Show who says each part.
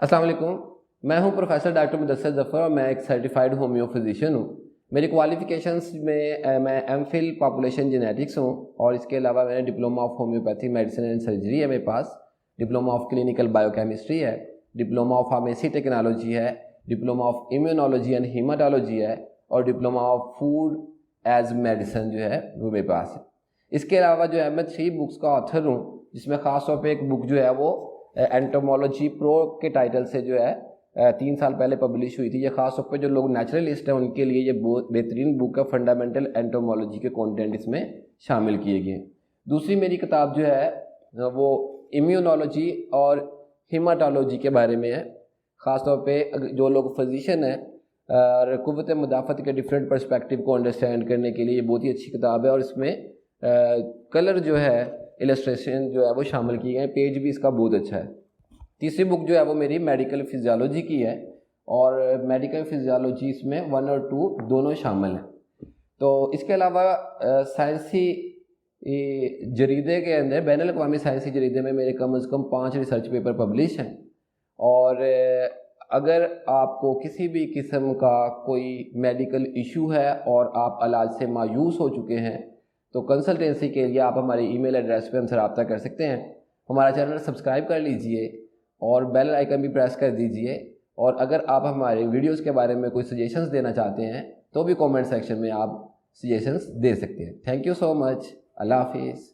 Speaker 1: السلام علیکم. میں ہوں پروفیسر ڈاکٹر مدثر ظفر اور میں ایک سرٹیفائڈ ہومیو فزیشین ہوں. میری کوالیفیکیشنس میں ایم فل پاپولیشن جینیٹکس ہوں اور اس کے علاوہ میں نے diploma of homeopathy medicine and surgery ہے میرے پاس, diploma of clinical biochemistry ہے, ڈپلوما آف فارمیسی ٹیکنالوجی ہے, diploma of immunology and haematology ہے اور diploma of food as medicine جو ہے وہ میرے پاس ہے. اس کے علاوہ جو ہے میں 3 بکس کا آتھر ہوں, جس میں خاص طور پہ ایک بک جو ہے وہ اینٹومولوجی پرو کے ٹائٹل سے جو ہے 3 سال پہلے پبلش ہوئی تھی. یہ خاص طور پہ جو لوگ نیچرلسٹ ہیں ان کے لیے یہ بہت بہترین بک ہے. فنڈامنٹل اینٹومولوجی کے کانٹینٹ اس میں شامل کیے گئے. دوسری میری کتاب جو ہے وہ امیونالوجی اور ہیماٹالوجی کے بارے میں ہے. خاص طور پہ جو لوگ فزیشین ہیں اور قوت مدافعت کے ڈفرینٹ پرسپیکٹیو کو انڈرسٹینڈ کرنے کے لیے یہ بہت ہی اچھی کتاب ہے. اور اس میں کلر جو ہے السٹریشن جو ہے وہ شامل کیے گئے ہیں. پیج بھی اس کا بہت اچھا ہے. تیسری بک جو ہے وہ میری میڈیکل فزیالوجی کی ہے اور میڈیکل فزیالوجی اس میں 1 اور 2 دونوں شامل ہیں. تو اس کے علاوہ سائنسی جریدے کے اندر بین الاقوامی سائنسی جریدے میں میرے کم از کم 5 ریسرچ پیپر پبلش ہیں. اور اگر آپ کو کسی بھی قسم کا کوئی میڈیکل ایشو ہے اور آپ علاج سے مایوس ہو چکے ہیں تو کنسلٹینسی کے لیے آپ ہمارے ای میل ایڈریس پہ ہم سے رابطہ کر سکتے ہیں. ہمارا چینل سبسکرائب کر لیجئے اور بیل آئیکن بھی پریس کر دیجئے. اور اگر آپ ہمارے ویڈیوز کے بارے میں کوئی سجیشنز دینا چاہتے ہیں تو بھی کامنٹ سیکشن میں آپ سجیشنز دے سکتے ہیں. تھینک یو سو مچ. اللہ حافظ.